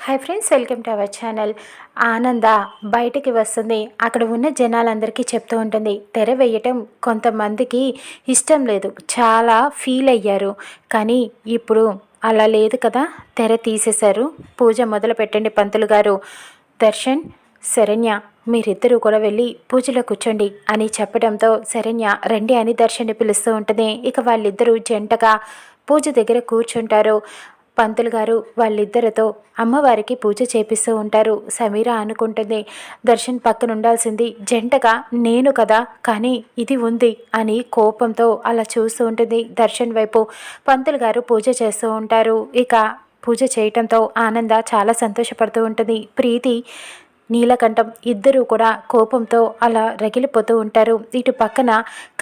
Hi friends, welcome to our channel. ఆనంద బయటికి వస్తుంది. అక్కడ ఉన్న జనాలందరికీ చెప్తూ ఉంటుంది, తెర వేయటం కొంతమందికి ఇష్టం లేదు, చాలా ఫీల్ అయ్యారు. కానీ ఇప్పుడు అలా లేదు కదా, తెర తీసేశారు. పూజ మొదలు పెట్టండి పంతులు గారు. దర్శన్, శరణ్య మీరిద్దరూ కూడా వెళ్ళి పూజలో కూర్చోండి అని చెప్పడంతో శరణ్య రండి అని దర్శన్ని పిలుస్తూ ఉంటుంది. ఇక వాళ్ళిద్దరూ జంటగా పూజ దగ్గర కూర్చుంటారు. పంతులు గారు వాళ్ళిద్దరితో అమ్మవారికి పూజ చేపిస్తూ ఉంటారు. సమీర అనుకుంటుంది, దర్శన్ పక్కన ఉండాల్సింది జంటగా నేను కదా, కానీ ఇది ఉంది అని కోపంతో అలా చూస్తూ ఉంటుంది. దర్శన్ వైపు పంతులు గారు పూజ చేస్తూ ఉంటారు. ఇక పూజ చేయటంతో ఆనంద చాలా సంతోషపడుతూ ఉంటుంది. ప్రీతి, నీలకంఠం ఇద్దరూ కూడా కోపంతో అలా రగిలిపోతూ ఉంటారు. ఇటు పక్కన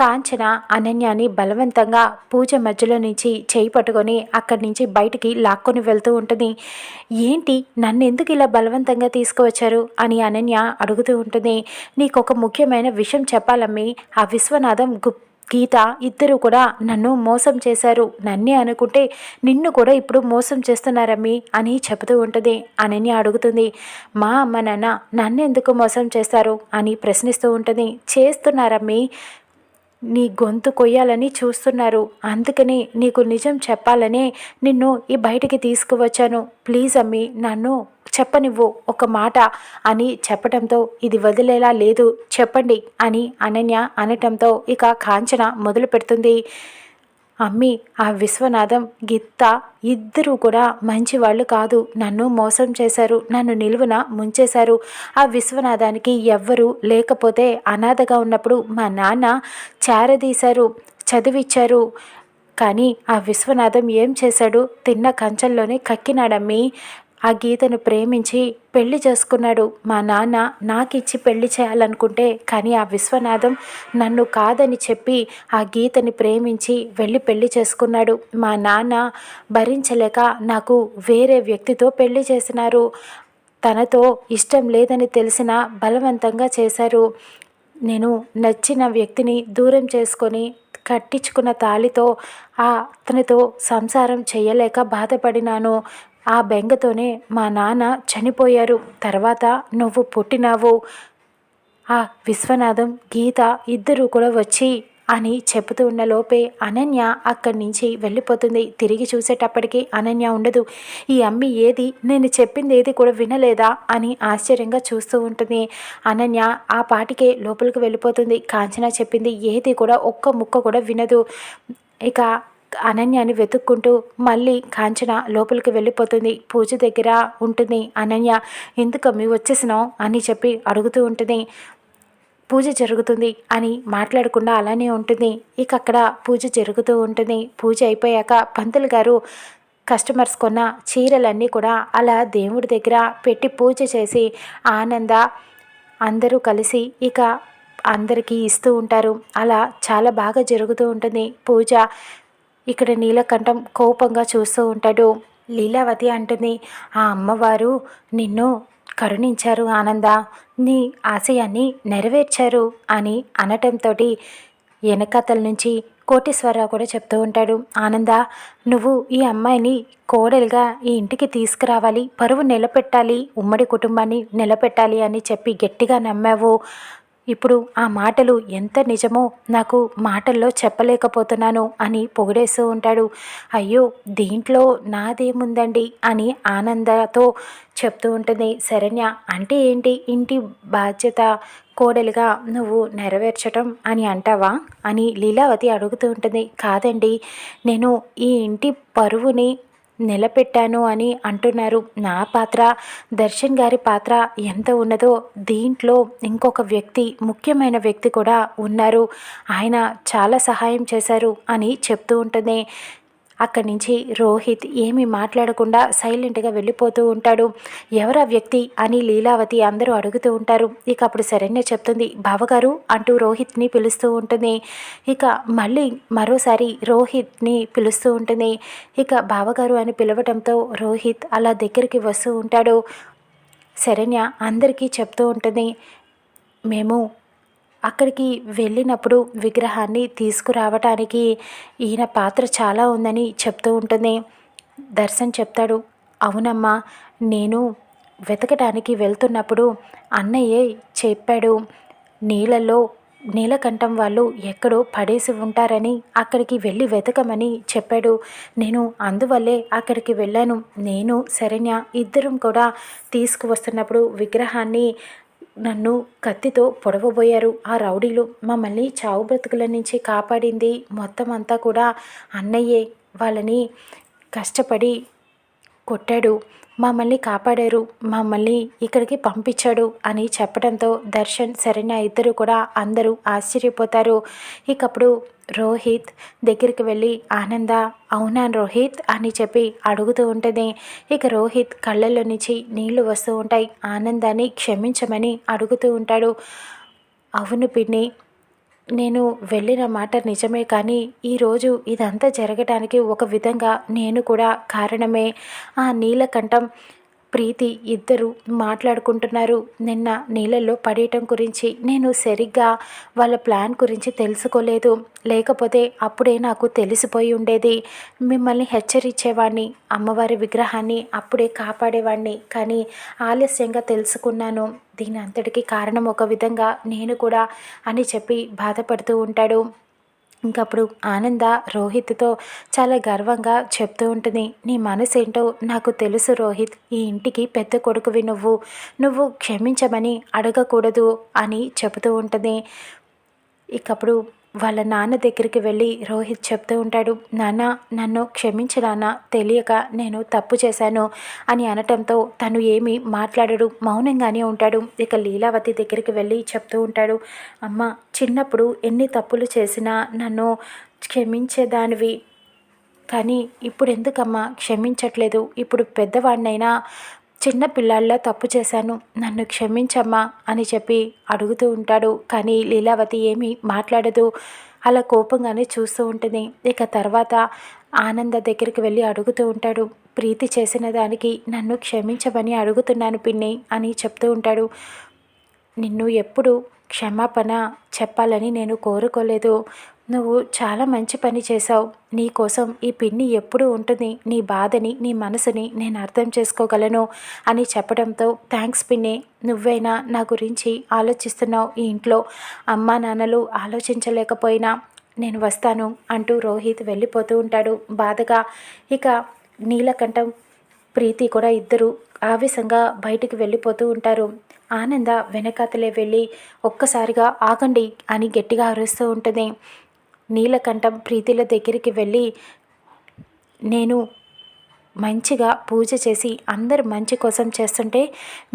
కాంచన అనన్యాని బలవంతంగా పూజ మధ్యలో నుంచి చేయి పట్టుకొని అక్కడి నుంచి బయటికి లాక్కొని వెళ్తూ ఉంటుంది. ఏంటి, నన్ను ఎందుకు ఇలా బలవంతంగా తీసుకువచ్చారు అని అనన్య అడుగుతూ ఉంటుంది. నీకు ఒక ముఖ్యమైన విషయం చెప్పాలమ్మి, ఆ విశ్వనాథం గీత ఇద్దరు కూడా నన్ను మోసం చేశారు. నన్నే అనుకుంటే నిన్ను కూడా ఇప్పుడు మోసం చేస్తున్నారమ్మి అని చెబుతూ ఉంటుంది. అనన్య అడుగుతుంది, మా అమ్మ నాన్న నన్ను ఎందుకు మోసం చేస్తారు అని ప్రశ్నిస్తూ ఉంటుంది. చేస్తున్నారమ్మి, నీ గొంతు కొయ్యాలని చూస్తున్నారు. అందుకని నీకు నిజం చెప్పాలనే నిన్ను ఈ బయటికి తీసుకువచ్చాను. ప్లీజ్ అమ్మి, నన్ను చెప్పనివ్వు ఒక మాట అని చెప్పడంతో ఇది వదిలేలా లేదు, చెప్పండి అని అనన్య అనటంతో ఇక కాంచన మొదలు పెడుతుంది. అమ్మి, ఆ విశ్వనాథం గిత్త ఇద్దరూ కూడా మంచివాళ్ళు కాదు. నన్ను మోసం చేశారు, నన్ను నిలువున ముంచేశారు. ఆ విశ్వనాథానికి ఎవ్వరూ లేకపోతే అనాథగా ఉన్నప్పుడు మా నాన్న చేరదీశారు, చదివిచ్చారు. కానీ ఆ విశ్వనాథం ఏం చేశాడు, తిన్న కంచంలోనే కక్కినాడమ్మి. ఆ గీతను ప్రేమించి పెళ్లి చేసుకున్నాడు. మా నాన్న నాకిచ్చి పెళ్లి చేయాలనుకుంటే కానీ ఆ విశ్వనాథం నన్ను కాదని చెప్పి ఆ గీతని ప్రేమించి వెళ్ళి పెళ్లి చేసుకున్నాడు. మా నాన్న భరించలేక నాకు వేరే వ్యక్తితో పెళ్లి చేసినారు. తనతో ఇష్టం లేదని తెలిసినా బలవంతంగా చేశారు. నేను నచ్చిన వ్యక్తిని దూరం చేసుకొని కట్టించుకున్న తాళితో అతనితో సంసారం చేయలేక బాధపడినాను. ఆ బెంగతోనే మా నాన్న చనిపోయారు. తర్వాత నువ్వు పుట్టినావు. ఆ విశ్వనాథం గీత ఇద్దరూ కూడా వచ్చి అని చెబుతూ ఉన్న లోపే అనన్య అక్కడి నుంచి వెళ్ళిపోతుంది. తిరిగి చూసేటప్పటికి అనన్య ఉండదు. ఈ అమ్మి ఏది, నేను చెప్పింది ఏది కూడా వినలేదా అని ఆశ్చర్యంగా చూస్తూ ఉంటుంది. అనన్య ఆ పాటికే లోపలికి వెళ్ళిపోతుంది. కాంచన చెప్పింది ఏది కూడా ఒక్క ముక్క కూడా వినదు. ఇక అనన్యని వెతుక్కుంటూ మళ్ళీ కాంచన లోపలికి వెళ్ళిపోతుంది. పూజ దగ్గర ఉంటుంది అనన్య. ఎందుకమ్మి వచ్చేసినావు అని చెప్పి అడుగుతూ ఉంటుంది. పూజ జరుగుతుంది అని మాట్లాడకుండా అలానే ఉంటుంది. ఇక అక్కడ పూజ జరుగుతూ ఉంటుంది. పూజ అయిపోయాక పంతులు గారు కస్టమర్స్ కొన్న చీరలన్నీ కూడా అలా దేవుడి దగ్గర పెట్టి పూజ చేసి ఆనంద అందరూ కలిసి ఇక అందరికీ ఇస్తూ ఉంటారు. అలా చాలా బాగా జరుగుతూ ఉంటుంది పూజ. ఇక్కడ నీలకంఠం కోపంగా చూస్తూ ఉంటాడు. లీలావతి అంటుంది, ఆ అమ్మవారు నిన్ను కరుణించారు ఆనంద, నీ ఆశయాన్ని నెరవేర్చారు అని అనటంతో వెనకతల నుంచి కోటేశ్వరరావు కూడా చెప్తూ ఉంటాడు. ఆనంద, నువ్వు ఈ అమ్మాయిని కోడలుగా ఈ ఇంటికి తీసుకురావాలి, పరువు నిలబెట్టాలి, ఉమ్మడి కుటుంబాన్ని నిలబెట్టాలి అని చెప్పి గట్టిగా నమ్మావు. ఇప్పుడు ఆ మాటలు ఎంత నిజమో నాకు మాటల్లో చెప్పలేకపోతున్నాను అని పొగిడేస్తూ ఉంటాడు. అయ్యో, దీంట్లో నాదేముందండి అని ఆనందతో చెప్తూ ఉంటుంది శరణ్య. అంటే ఏంటి, ఇంటి బాధ్యత కోడలిగా నువ్వు నెరవేర్చటం అని అంటావా అని లీలావతి అడుగుతూ ఉంటుంది. కాదండి, నేను ఈ ఇంటి పరువుని నిలబెట్టాను అని అంటున్నారు. నా పాత్ర, దర్శన్ గారి పాత్ర ఎంత ఉన్నదో దీంట్లో ఇంకొక వ్యక్తి, ముఖ్యమైన వ్యక్తి కూడా ఉన్నారు. ఆయన చాలా సహాయం చేశారు అని చెప్తూ ఉంటుంది. అక్కడి నుంచి రోహిత్ ఏమీ మాట్లాడకుండా సైలెంట్గా వెళ్ళిపోతూ ఉంటాడు. ఎవరా వ్యక్తి అని లీలావతి అందరూ అడుగుతూ ఉంటారు. ఇక అప్పుడు శరణ్య చెప్తుంది, బావగారు అంటూ రోహిత్ని పిలుస్తూ ఉంటుంది. ఇక మళ్ళీ మరోసారి రోహిత్ని పిలుస్తూ ఉంటుంది. ఇక బావగారు అని పిలవడంతో రోహిత్ అలా దగ్గరికి వస్తూ ఉంటాడు. శరణ్య అందరికీ చెప్తూ ఉంటుంది, మేము అక్కడికి వెళ్ళినప్పుడు విగ్రహాన్ని తీసుకురావటానికి ఈయన పాత్ర చాలా ఉందని చెప్తూ ఉంటుంది. దర్శన్ చెప్తాడు, అవునమ్మా, నేను వెతకడానికి వెళ్తున్నప్పుడు అన్నయ్యే చెప్పాడు, నీళ్ళలో నీలకంఠం వాళ్ళు ఎక్కడో పడేసి ఉంటారని అక్కడికి వెళ్ళి వెతకమని చెప్పాడు. నేను అందువల్లే అక్కడికి వెళ్ళాను. నేను శరణ్య ఇద్దరం కూడా తీసుకువస్తున్నప్పుడు విగ్రహాన్ని నన్ను కత్తితో పొడవబోయారు ఆ రౌడీలు. మమ్మల్ని చావు బ్రతుకుల నుంచి కాపాడింది మొత్తం అంతా కూడా అన్నయ్యే. వాళ్ళని కష్టపడి కొట్టాడు, మమ్మల్ని కాపాడారు, మమ్మల్ని ఇక్కడికి పంపించాడు అని చెప్పడంతో దర్శన్ శరణ్య ఇద్దరు కూడా అందరూ ఆశ్చర్యపోతారు. ఇకప్పుడు రోహిత్ దగ్గరికి వెళ్ళి ఆనంద అవునా రోహిత్ అని చెప్పి అడుగుతూ ఉంటుంది. ఇక రోహిత్ కళ్ళల్లో నుంచి నీళ్లు వస్తూ ఉంటాయి. ఆనందాన్ని క్షమించమని అడుగుతూ ఉంటాడు. అవును పిన్ని, నేను వెళ్ళిన మాట నిజమే, కానీ ఈరోజు ఇదంతా జరగటానికి ఒక విధంగా నేను కూడా కారణమే. ఆ నీలకంఠం ప్రీతి ఇద్దరు మాట్లాడుకుంటున్నారు నిన్న నీళ్ళల్లో పడేయటం గురించి. నేను సరిగ్గా వాళ్ళ ప్లాన్ గురించి తెలుసుకోలేదు, లేకపోతే అప్పుడే నాకు తెలిసిపోయి ఉండేది. మిమ్మల్ని హెచ్చరించేవాడిని, అమ్మవారి విగ్రహాన్ని అప్పుడే కాపాడేవాడిని, కానీ ఆలస్యంగా తెలుసుకున్నాను. దీని అంతటికీ కారణం ఒక విధంగా నేను కూడా అని చెప్పి బాధపడుతూ ఉంటాడు. ఇంకప్పుడు ఆనంద రోహిత్తో చాలా గర్వంగా చెప్తూ ఉంటుంది, నీ మనసేంటో నాకు తెలుసు రోహిత్, ఈ ఇంటికి పెద్ద కొడుకువి నువ్వు క్షమించమని అడగకూడదు అని చెబుతూ ఉంటుంది. ఇకప్పుడు వాళ్ళ నాన్న దగ్గరికి వెళ్ళి రోహిత్ చెప్తూ ఉంటాడు, నాన్న నన్ను క్షమించు నాన్న, తెలియక నేను తప్పు చేశాను అని అనటంతో తను ఏమీ మాట్లాడడు, మౌనంగానే ఉంటాడు. ఇక లీలావతి దగ్గరికి వెళ్ళి చెప్తూ ఉంటాడు, అమ్మ చిన్నప్పుడు ఎన్ని తప్పులు చేసినా నన్ను క్షమించేదానివి, కానీ ఇప్పుడు ఎందుకమ్మా క్షమించట్లేదు? ఇప్పుడు పెద్దవాడినైనా చిన్న పిల్లాళ్ళ తప్పు చేశాను, నన్ను క్షమించమ్మా అని చెప్పి అడుగుతూ ఉంటాడు. కానీ లీలావతి ఏమీ మాట్లాడదు, అలా కోపంగానే చూస్తూ ఉంటుంది. ఇక తర్వాత ఆనంద దగ్గరికి వెళ్ళి అడుగుతూ ఉంటాడు, ప్రీతి చేసిన దానికి నన్ను క్షమించమని అడుగుతున్నాను పిన్ని అని చెప్తూ ఉంటాడు. నిన్ను ఎప్పుడు క్షమాపణ చెప్పాలని నేను కోరుకోలేదు, నువ్వు చాలా మంచి పని చేశావు, నీ కోసం ఈ పిన్ని ఎప్పుడూ ఉంటుంది, నీ బాధని నీ మనసుని నేను అర్థం చేసుకోగలను అని చెప్పడంతో థ్యాంక్స్ పిన్ని, నువ్వైనా నా గురించి ఆలోచిస్తున్నావు, ఈ ఇంట్లో అమ్మా నాన్నలు ఆలోచించలేకపోయినా నేను వస్తాను అంటూ రోహిత్ వెళ్ళిపోతూ ఉంటాడు బాధగా. ఇక నీలకంఠం ప్రీతి కూడా ఇద్దరు ఆవేశంగా బయటికి వెళ్ళిపోతూ ఉంటారు. ఆనంద వెనకాతలే వెళ్ళి ఒక్కసారిగా ఆగండి అని గట్టిగా అరుస్తూ ఉంటుంది. నీలకంఠం ప్రీతిల దగ్గరికి వెళ్ళి, నేను మంచిగా పూజ చేసి అందరు మంచి కోసం చేస్తుంటే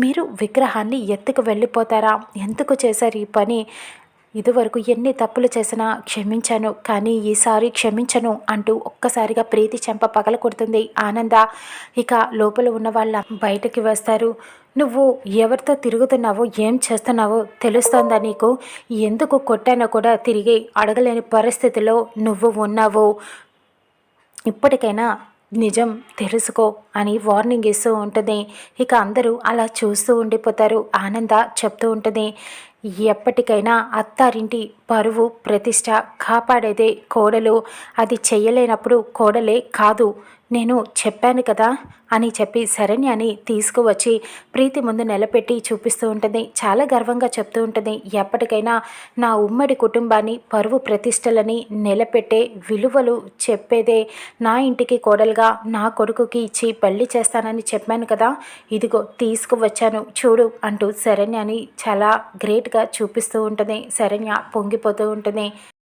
మీరు విగ్రహాన్ని ఎత్తుకు వెళ్ళిపోతారా? ఎందుకు చేశారు ఈ పని? ఇదివరకు ఎన్ని తప్పులు చేసినా క్షమించాను, కానీ ఈసారి క్షమించను అంటూ ఒక్కసారిగా ప్రీతి చెంప పగల కొడుతుంది ఆనంద. ఇక లోపల ఉన్న వాళ్ళ బయటకి వస్తారు. నువ్వు ఎవరితో తిరుగుతున్నావో ఏం చేస్తున్నావో తెలుస్తోందా నీకు? ఎందుకు కొట్టానో కూడా తిరిగి అడగలేని పరిస్థితిలో నువ్వు ఉన్నావు, ఇప్పటికైనా నిజం తెలుసుకో అని వార్నింగ్ ఇస్తూ ఉంటుంది. ఇక అందరూ అలా చూస్తూ ఉండిపోతారు. ఆనంద చెప్తూ ఉంటుంది, ఎప్పటికైనా అత్తారింటి పరువు ప్రతిష్ట కాపాడేదే కోడలు, అది చెయ్యలేనప్పుడు కోడలే కాదు, నేను చెప్పాను కదా అని చెప్పి శరణ్యాని తీసుకువచ్చి ప్రీతి ముందు నిలబెట్టి చూపిస్తూ ఉంటుంది. చాలా గర్వంగా చెప్తూ ఉంటుంది, ఎప్పటికైనా నా ఉమ్మడి కుటుంబాన్ని పరువు ప్రతిష్టలని నిలబెట్టే విలువలు చెప్పేదే నా ఇంటికి కోడలుగా నా కొడుకుకి ఇచ్చి పెళ్లి చేస్తానని చెప్పాను కదా, ఇదిగో తీసుకువచ్చాను చూడు అంటూ శరణ్యాని చాలా గ్రేట్గా చూపిస్తూ ఉంటుంది. శరణ్య పొంగిపోతూ ఉంటుంది.